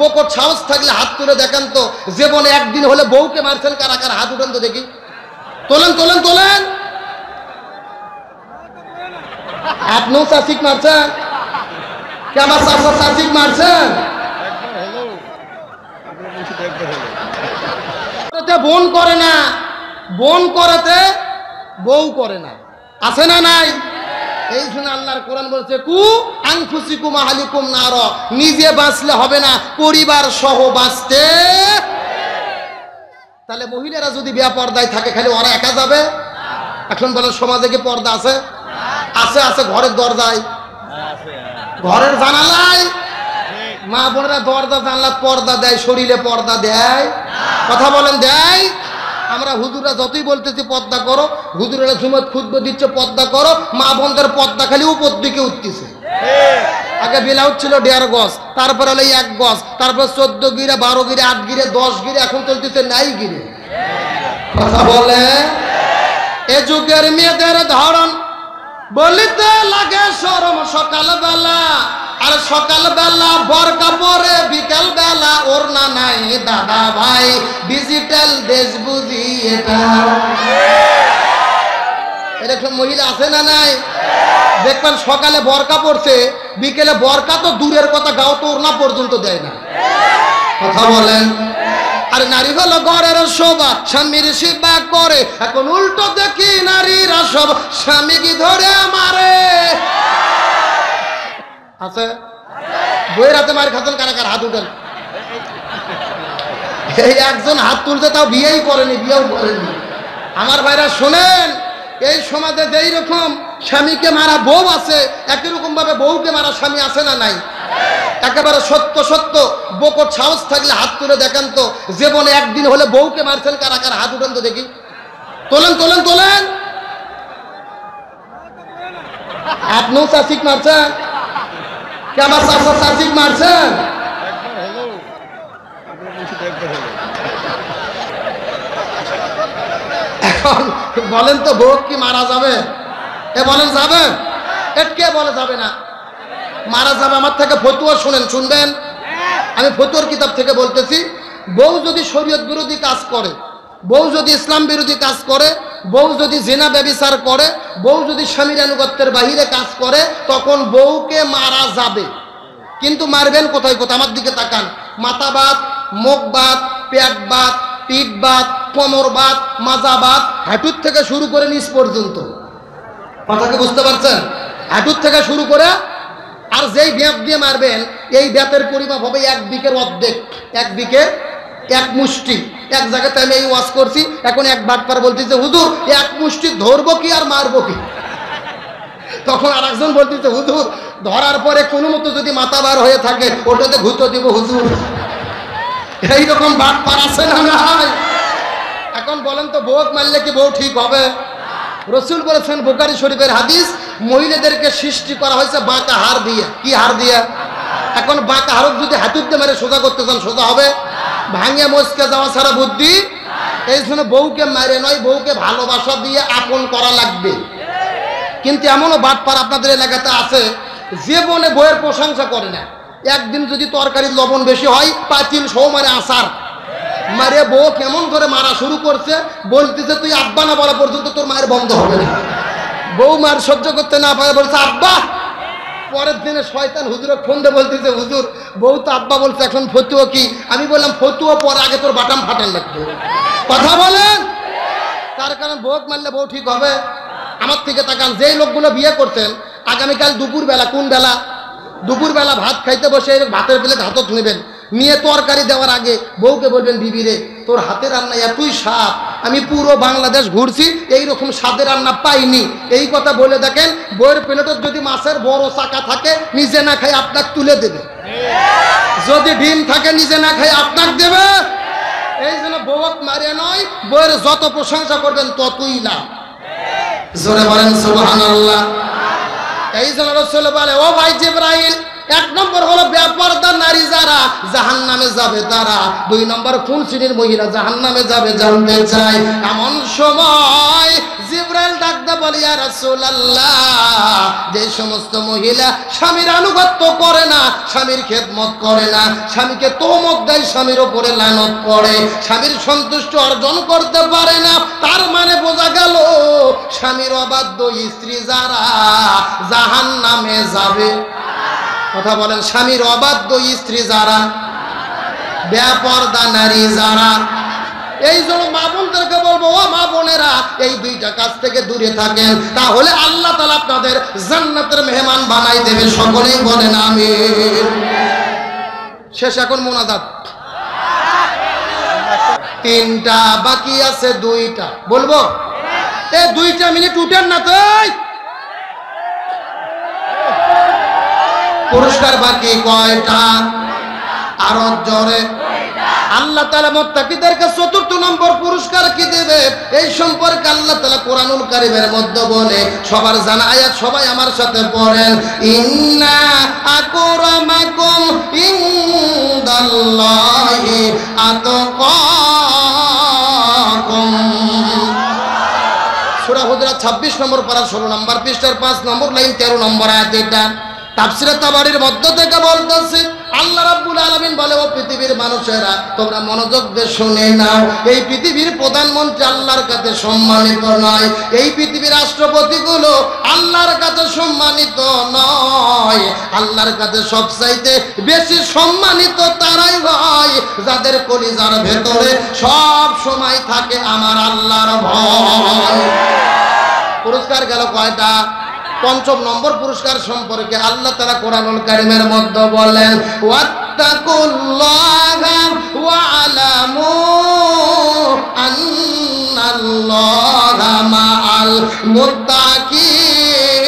বকর সাহস থাকলে হাত তুলে দেখান তো, জীবনে একদিন হলে বউকে মারছেন কারা কারা? হাত উঠান তো দেখি, তোলেন তোলেন তোলেন। আপনিও চাষিক মারছেন? কে আমার চাষা চাষিক মারছেন? বোন করে না, বোন করেতে বউ করে না, আছে না নাই? এই শুনে আল্লাহর কোরআন বলছে কু আনফুসিকুম আহলিকুম নার, নিজে বাঁচলে হবে না, পরিবার সহ বাঁচতে। তাহলে মহিলারা যদি বেপর্দায় থাকে খালি ওরা একা যাবে? এখন বলে সমাজে কি পর্দা আছে? আছে আছে, ঘরের দরজায়, ঘরের জানালায় মা বোনেরা দরজা জানলা পর্দা দেয়, শরীরে পর্দা দেয়? কথা বলেন দেয়? আমরা হুজুররা যতই বলতেছি পর্দা করো, হুজুরেরা জুমাত খুতবা দিচ্ছে পর্দা করো, মা বোনদের পর্দা খালি উপর দিকে উঠতেছে। আগে ব্লাউজ ছিল 1.5 গজ, তারপর হলো 1 গজ, তারপর 14 গিরে 12 গিরে 8 গিরে 10 গিরে, এখন চলতেছে 9 গিরে। কথা বলে এ যুগের মেয়েদের ধরন বলিতে লাগে শরম সকালবেলা, আর সকালবেলা বরকা পরে, বিকাল বেলা ওড়না নাই দাদা ভাই, ডিজিটাল দেশ বুঝি এটা। এরকম মহিলা আছে না নাই? দেখবেন সকালে বরকা পড়ছে, বিকেলে বরকা তো দূরের কথা, গাও তো ওড়না পর্যন্ত দেয় না। কথা বলেন। আর নারী হলো ঘরের শোভা, স্বামীর সেবা করে, এখন উল্টো দেখি নারীরা সব স্বামীকে ধরে মারে। আছে বইয়ের হাতে মার খাচ্ছেন কারা কারা? হাত উঠেন। এই একজন হাত তুলছে, তাও বিয়েই করেনি, বিয়েও করেনি। আমার ভাইরা শোনেন, এই সমাজে যেই রকম স্বামীকে মারা বউ আছে, একই রকম ভাবে বউকে মারা স্বামী আছে না নাই? একেবারে সত্য সত্য। বকর সাহস থাকলে হাত তুলে দেখান তো, জীবনে একদিন হলে বউকে মারছেন কারা কারা? হাত উঠান তো দেখি, তোলেন তোলেন তোলেন। আপনিও চাষিক মারছেন? কে আমার চাষা চাষিক মারছেন? এখন বলেন তো বউ কি মারা যাবে? এ বলেন যাবে? কে বলে যাবে না? মারা যাবে। আমার থেকে ফতুয়া শুনেন, শুনবেন? আমি ফতুয়ার কিতাব থেকে বলতেছি, বউ যদি শরীয়ত বিরোধী কাজ করে, বউ যদি ইসলাম বিরোধী কাজ করে, বউ যদি জিনা ব্যভিচার করে, বউ যদি স্বামীর আনুগত্যের বাহিরে কাজ করে, তখন বউকে মারা যাবে। কিন্তু মারবেন কোথায় কোথায়? আমার দিকে তাকান। মাথা বাত, মুখ বাত, পেট বাত, পিঠ বাত, কোমর বাত, মাজা বাত, হাঁটুর থেকে শুরু করে নিচ পর্যন্ত। কথাকে বুঝতে পারছেন? হাঁটুর থেকে শুরু করে। আর যেই ব্যাপ দিয়ে মারবেন, এই ব্যাপের পরিমাপ হবে 1 বিকের অর্ধেক। 1 বিকে 1 মুষ্টি। এক জায়গাতে আমি এই ওয়াজ করছি, এখন এক বাটপার বলতেছে হুজুর 1 মুষ্টি ধরবো কি আর মারবো কি? তখন আর একজন বলতেছে হুজুর ধরার পরে কোনো মতো যদি মাথা বার হয়ে থাকে, ওটাতে ঘুতো দিব হুজুর। এইরকম বাটপার আছে না নাই? এখন বলেন তো বউ মারলে কি বউ ঠিক হবে? রসুল বলেছেন, বুখারী শরীফের হাদিস, মহিলাদেরকে সৃষ্টি করা হয়েছে বাঁকা হাড় দিয়ে। কি হাড় দিয়ে? এখন বাঁকা হাড় যদি হাতুড়তে মেরে সোজা করতে চান, সোজা হবে? ভাঙে মচকে যাওয়া ছাড়া বুদ্ধি। এই জন্য বউকে মারে নয়, বউকে ভালোবাসা দিয়ে আপন করা লাগবে। কিন্তু এমনও বাটপার আপনাদের এলাকাতে আছে, জীবনে বউয়ের প্রশংসা করে না। একদিন যদি তরকারির লবণ বেশি হয়, পাতিল সহ মারে আচার মারে। বউ কেমন করে মারা শুরু করছে, বলতেছে তুই আব্বা না বলা পর্যন্ত তোর মায়ের বন্ধ হবে না। বউ মার সহ্য করতে না পারে বলছে আব্বা। পরের দিনে শয়তান হুজুরে ফোন দিয়ে বলতেছে হুজুর বউ তো আব্বা বলছে, এখন ফতুয়া কি? আমি বললাম ফতুয়া পরে, আগে তোর বাটাম ফাটান লাগবে। কথা বলেন। তার কারণ বউ মারলে বউ ঠিক হবে? আমার থেকে তাকান, যেই লোকগুলো বিয়ে করছেন, আগামীকাল দুপুরবেলা, কোন বেলা? দুপুরবেলা ভাত খাইতে বসে ভাতের প্লেট হাতত নেবেন, নিয়ে তরকারি দেওয়ার আগে বউকে বলবেন বিবি রে তোর হাতের রান্না এতই স্বাদ, আমি পুরো বাংলাদেশ ঘুরছি এইরকম স্বাদের রান্না পাইনি। এই কথা বলে দেখেন, বউয়ের প্লেটত যদি মাছের বড় চাকা থাকে, নিজে না খাই আপনাকে তুলে দেবে। যদি ডিম থাকে, নিজে না খাই আপনাকে দেবে। এই জন্য বউক মারিয়া নয়, বউয়ের যত প্রশংসা করবেন ততই লাভ। জোরে বলেন সুবহানাল্লাহ। এই জন্য রাসূল বলে, ও ভাই জিবরাইল, 1 নম্বর হলো বেপরদা নারী যারা, জাহান্নামে যাবে তারা, 2 নম্বর কোন শ্রেণীর মহিলা জাহান্নামে যাবে জানতে চাই। এমন সময় জিবরাইল ডাকতে বলে, ইয়া রাসূলুল্লাহ, যে সমস্ত মহিলা স্বামীর আনুগত্য করে না, স্বামীর খেদমত করে না, স্বামীকে তোহমত দেয়, স্বামীর উপরে লানত করে, স্বামীর সন্তুষ্ট অর্জন করতে পারে না, তার মানে বোঝা গেল স্বামীর অবাধ্য স্ত্রী যারা জাহান্নামে যাবে। কথা বলেন, স্বামীর অবাধ্য স্ত্রী যারা, বেপরদা নারী যারা। এই জন্য মা বোনদেরকে বলবো, ও মা বোনেরা, এই 2টা কাজ থেকে দূরে থাকেন, তাহলে আল্লাহ তাআলা আপনাদের জান্নাতের মেহমান বানাই দেবে। সকলেই বলেন আমিন। শেষ এখন মোনাজাত, 3টা বাকি আছে, 2টা বলবো। এই 2টা মিনিট উঠেন না তো, পুরস্কার বাকি কয়টা? আরো জোরে। আল্লাহ তাআলা মুত্তাকিদেরকে 4র্থ নম্বর পুরস্কার কি দেবে, এই সম্পর্কে আল্লাহ তাআলা কোরআনুল কারীমের মধ্যে বলে, সবার জানা আয়াত, সবাই আমার সাথে পড়েন, ইন্না আকরামাকুম ইনদাল্লাহি আতকাকুম। সূরা হুজুরাত 26 নম্বর পারা 16 নম্বর পৃষ্ঠার 5 নম্বর লাইন 13 নম্বর আয়াত। এটা তাফসীরে তাবারীর মধ্য থেকে বলতেছে, আল্লাহ রাব্বুল আলামিন বলে, ও পৃথিবীর মানুষেরা, তোমরা মনোযোগ দিয়ে শুনে নাও, এই পৃথিবীর প্রধানমন্ত্রী আল্লাহর কাছে সম্মানিত নয়, এই পৃথিবীর রাষ্ট্রপতিগুলো আল্লাহর কাছে সম্মানিত নয়, আল্লাহর কাছে সবচাইতে বেশি সম্মানিত তারাই হয় যাদের কলিজার ভেতরে সব সময় থাকে আমার আল্লাহর ভয়। পুরস্কার গেল কয়টা? 5ম নম্বর পুরস্কার সম্পর্কে আল্লাহ তাআলা কোরআনুল কারীমের মধ্যে বলেন, ওয়াত্তাকুল্লাহা ওয়া আলামু আন্নাল্লাহা মাআল মুত্তাকিন।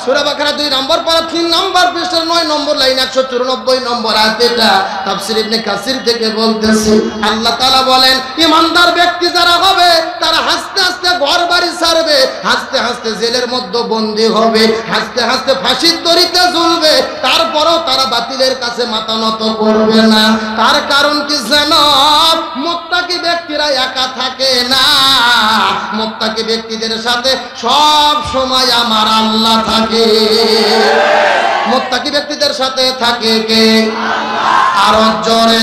সূরা বাকারা 2 নম্বর পারা 3 নম্বর পৃষ্ঠা 9 নম্বর লাইন 194 নম্বর আয়াত। এটা তাফসীর ইবনে কাসির থেকে বলতেছি, আল্লাহ তাআলা বলেন, ঈমানদার ব্যক্তি যারা হবে তারা হাসতে হাসতে ঘর বাড়ি ছাড়বে, হাসতে হাসতে জেলের মধ্যে বন্দী হবে, হাসতে হাসতে ফাঁসির দড়িতে ঝুলবে, তারপরেও তারা বাতিলের কাছে মাথা নত করবে না। তার কারণ কি জানো? মুত্তাকি ব্যক্তিরা একা থাকে না, মুত্তাকি ব্যক্তিদের সাথে সব সময় আমার আল্লাহ থাকে। মুত্তাকি ব্যক্তিদের সাথে থাকে কে? আরো জোরে।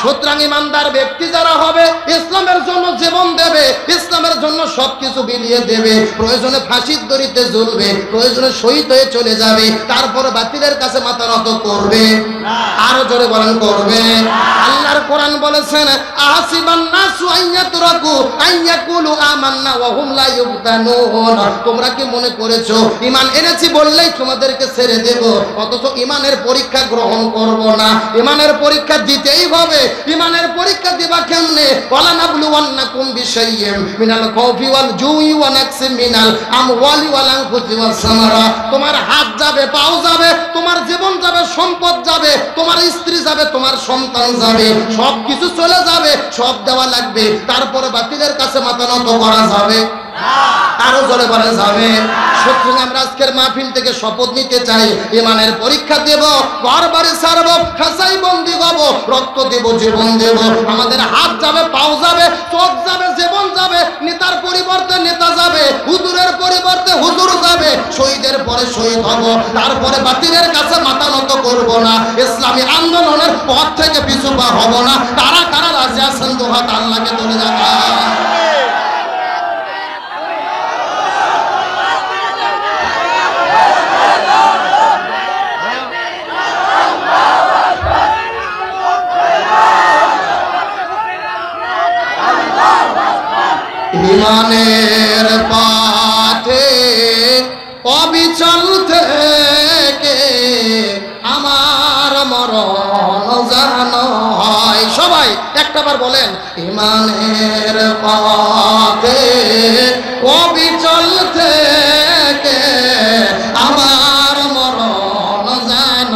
সুতরাং ঈমানদার ব্যক্তি যারা হবে ইসলামের জন্য জীবন দেবে, ইসলামের জন্য সবকিছু বিলিয়ে দেবে, প্রয়োজনে ফাঁসির দড়িতে ঝুলবে, প্রয়োজনে শহীদ হয়ে চলে যাবে, তারপর বাতিলের কাছে মাথা নত করবে। আরো জোরে বলেন, করবে। আল্লাহর কোরআন বলেছেন, আহাসিবান নাসু আইয়াতরাকু আইয়াকুলু আমান্না ওয়া হুম লা ইফতানুন। তোমরা কি মনে করেছো ঈমান এনেছি বললেই তোমাদেরকে ছেড়ে দেব, অথচ ঈমানের পরীক্ষা গ্রহণ করব না? ঈমানের পরীক্ষা দিতেই হবে। ঈমানের পরীক্ষা দিবা কেমনে? ওয়ালা নাবলুওয়ান্নাকুম বিশাইয়্যিন মিনাল খাউফি ওয়াল জুই ওয়া নাকসিম মিনাল আমওয়ালি ওয়াল আনফুসি ওয়াস সামারা। তোমার হাত যাবে, পাও যাবে, তোমার জীবন যাবে, সম্পদ যাবে, তোমার স্ত্রী যাবে, তোমার সন্তান যাবে, সব কিছু চলে যাবে, সব দেওয়া লাগবে, তারপরে বাতিলের কাছে মাথা নত করা যাবে? আরো জোরে বলা যাবে। সুতরাং আমরা আজকের মাহফিল থেকে শপথ নিতে চাই, ঈমানের পরীক্ষা দেব, ঘর বাড়ি ছাড়ব, খাঁচাই বন্দী হব, রক্ত দেব, জীবন দেব, আমাদের হাত যাবে, পাও যাবে, চোখ যাবে, জীবন যাবে, নেতার পরিবর্তে নেতা যাবে, হুজুরের পরিবর্তে হুজুর যাবে, শহীদের পরে শহীদ হব, তারপরে বাতিলের কাছে মাথা নত করব না, ইসলামী আন্দোলনের পথ থেকে পিছু পা হব না। কারা কারা রাজি আছেন দুহাত আল্লাহকে তুলে দেখান। ঈমানের পথে অবিচল থেকে আমার মরণ যেন হয়। সবাই একটাবার বলেন, ঈমানের পথে অবিচল থেকে আমার মরণ যেন,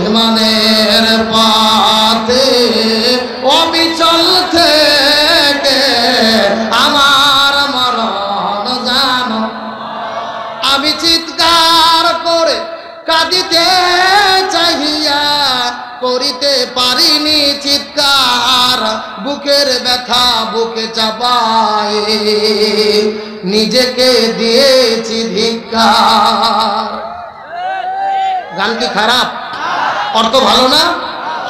ঈমানের পথে অবিচল থেকে আমার মরণ যেন। আমি চিৎকার করে কাঁদিতে চাহিয়া করিতে পারিনি চিৎকার, বুকের ব্যথা বুকে চাপায় নিজেকে দিয়েছি ধিক্কার। গান কি খারাপ? অর্থ ভালো না?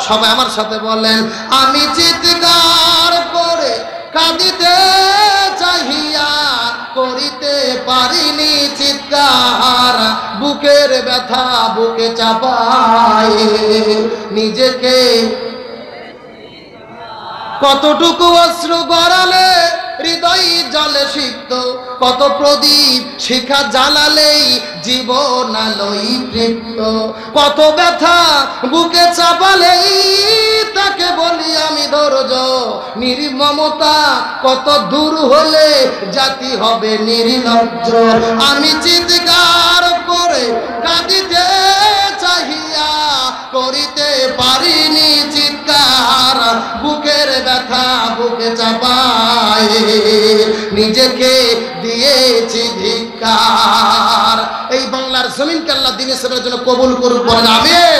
সবাই আমার সাথে বলেন, আমি চিৎকার করে কাঁদিতে চাহিয়া করিতে পারিনি চিৎকার, বুকের ব্যথা বুকে চাপায় নিজেকে। কতটুকু অশ্রু গড়ালে হৃদয় জলে সিক্ত, কত প্রদীপ শিখা জ্বালালেই জীবন আলোই তৃপ্ত, কত ব্যথা বুকে চাপালেই তাকে বলি আমি ধৈর্য। নির্মমতা কত দূর হলে জাতি হবে নির্লজ্জ। আমি চিৎকার করে কাঁদিতে চাহিয়া করিতে পারিনি চিৎকার, বুকের ব্যথা বুকে চাপায় নিজেকে দিয়েছি ধিক্কার। এই বাংলার জমিনকে আল্লাহ দ্বীন ইসলামের জন্য কবুল করুন, বলেন আমিন।